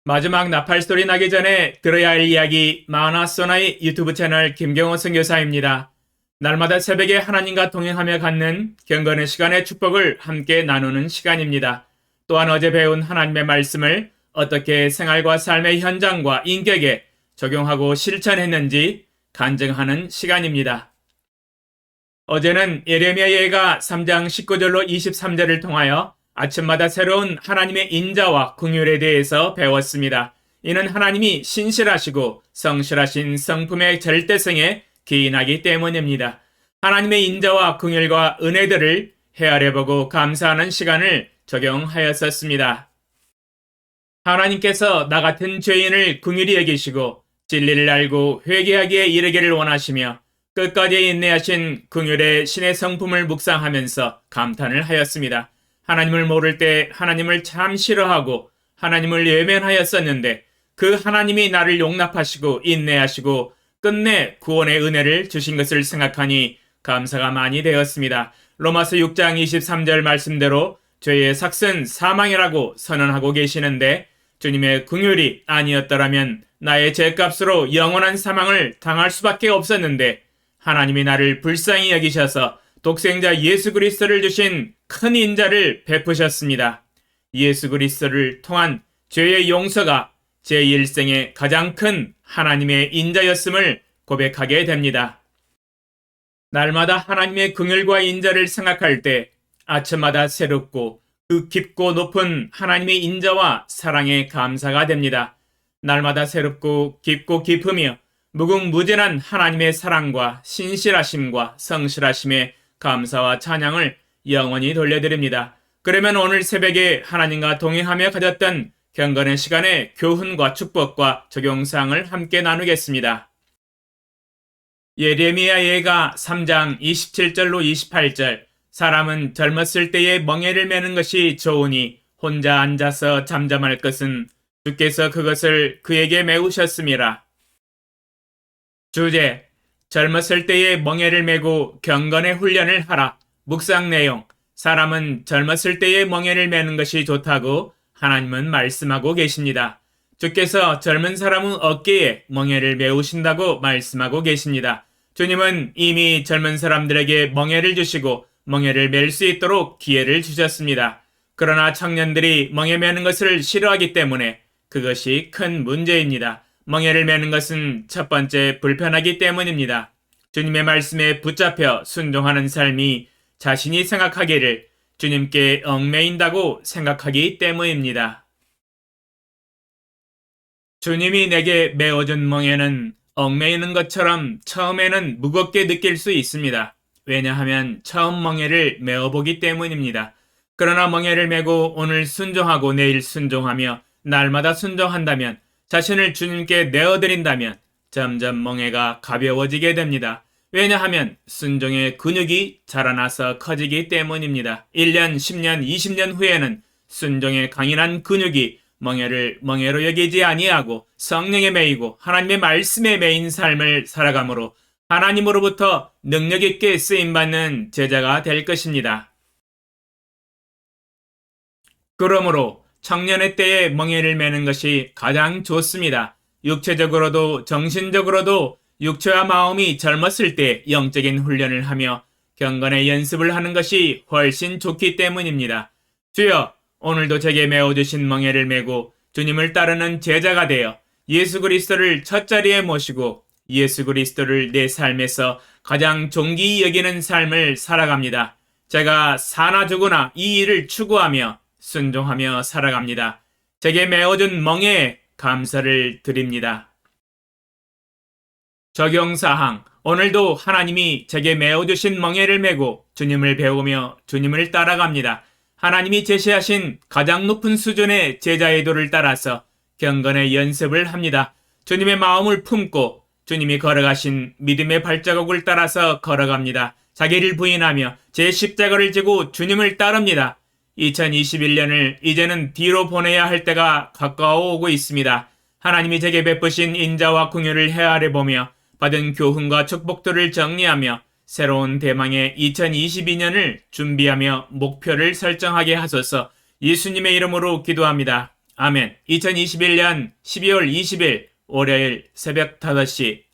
마지막 나팔 소리 나기 전에 들어야 할 이야기 마하나소나의 유튜브 채널 김경호 선교사입니다. 날마다 새벽에 하나님과 동행하며 갖는 경건의 시간의 축복을 함께 나누는 시간입니다. 또한 어제 배운 하나님의 말씀을 어떻게 생활과 삶의 현장과 인격에 적용하고 실천했는지 간증하는 시간입니다. 어제는 예레미야 예가 3장 19절로 23절을 통하여 아침마다 새로운 하나님의 인자와 긍휼에 대해서 배웠습니다. 이는 하나님이 신실하시고 성실하신 성품의 절대성에 기인하기 때문입니다. 하나님의 인자와 긍휼과 은혜들을 헤아려보고 감사하는 시간을 적용하였었습니다. 하나님께서 나 같은 죄인을 긍휼히 여기시고 진리를 알고 회개하기에 이르기를 원하시며 끝까지 인내하신 긍휼의 신의 성품을 묵상하면서 감탄을 하였습니다. 하나님을 모를 때 하나님을 참 싫어하고 하나님을 외면하였었는데 그 하나님이 나를 용납하시고 인내하시고 끝내 구원의 은혜를 주신 것을 생각하니 감사가 많이 되었습니다. 로마서 6장 23절 말씀대로 죄의 삭은 사망이라고 선언하고 계시는데 주님의 긍휼이 아니었더라면 나의 죄값으로 영원한 사망을 당할 수밖에 없었는데 하나님이 나를 불쌍히 여기셔서 독생자 예수 그리스도를 주신 큰 인자를 베푸셨습니다. 예수 그리스도를 통한 죄의 용서가 제 일생의 가장 큰 하나님의 인자였음을 고백하게 됩니다. 날마다 하나님의 긍휼과 인자를 생각할 때 아침마다 새롭고 그 깊고 높은 하나님의 인자와 사랑에 감사가 됩니다. 날마다 새롭고 깊고 깊으며 무궁무진한 하나님의 사랑과 신실하심과 성실하심에 감사와 찬양을 영원히 돌려드립니다. 그러면 오늘 새벽에 하나님과 동행하며 가졌던 경건의 시간의 교훈과 축복과 적용사항을 함께 나누겠습니다. 예레미야 예가 3장 27절로 28절 사람은 젊었을 때에 멍에를 매는 것이 좋으니 혼자 앉아서 잠잠할 것은 주께서 그것을 그에게 메우셨음이라. 주제, 젊었을 때에 멍에를 메고 경건의 훈련을 하라. 묵상 내용, 사람은 젊었을 때에 멍에를 매는 것이 좋다고 하나님은 말씀하고 계십니다. 주께서 젊은 사람의 어깨에 멍에를 메우신다고 말씀하고 계십니다. 주님은 이미 젊은 사람들에게 멍에를 주시고 멍에를 맬 수 있도록 기회를 주셨습니다. 그러나 청년들이 멍에 매는 것을 싫어하기 때문에 그것이 큰 문제입니다. 멍에를 매는 것은 첫 번째 불편하기 때문입니다. 주님의 말씀에 붙잡혀 순종하는 삶이 자신이 생각하기를 주님께 얽매인다고 생각하기 때문입니다. 주님이 내게 메어준 멍에는 얽매이는 것처럼 처음에는 무겁게 느낄 수 있습니다. 왜냐하면 처음 멍에를 메어보기 때문입니다. 그러나 멍에를 메고 오늘 순종하고 내일 순종하며 날마다 순종한다면 자신을 주님께 내어드린다면 점점 멍에가 가벼워지게 됩니다. 왜냐하면 순종의 근육이 자라나서 커지기 때문입니다. 1년, 10년, 20년 후에는 순종의 강인한 근육이 멍에를 멍에로 여기지 아니하고 성령에 매이고 하나님의 말씀에 매인 삶을 살아가므로 하나님으로부터 능력 있게 쓰임받는 제자가 될 것입니다. 그러므로 청년의 때에 멍에를 매는 것이 가장 좋습니다. 육체적으로도 정신적으로도 육체와 마음이 젊었을 때 영적인 훈련을 하며 경건의 연습을 하는 것이 훨씬 좋기 때문입니다. 주여, 오늘도 제게 메어주신 멍에를 메고 주님을 따르는 제자가 되어 예수 그리스도를 첫자리에 모시고 예수 그리스도를 내 삶에서 가장 존귀히 여기는 삶을 살아갑니다. 제가 사나 죽으나 이 일을 추구하며 순종하며 살아갑니다. 제게 메어준 멍에에 감사를 드립니다. 적용사항, 오늘도 하나님이 제게 메어주신 멍에를 메고 주님을 배우며 주님을 따라갑니다. 하나님이 제시하신 가장 높은 수준의 제자의 도를 따라서 경건의 연습을 합니다. 주님의 마음을 품고 주님이 걸어가신 믿음의 발자국을 따라서 걸어갑니다. 자기를 부인하며 제 십자가를 지고 주님을 따릅니다. 2021년을 이제는 뒤로 보내야 할 때가 가까워 오고 있습니다. 하나님이 제게 베푸신 인자와 긍휼을 헤아려보며 받은 교훈과 축복들을 정리하며 새로운 대망의 2022년을 준비하며 목표를 설정하게 하소서. 예수님의 이름으로 기도합니다. 아멘. 2021년 12월 20일 월요일 새벽 5시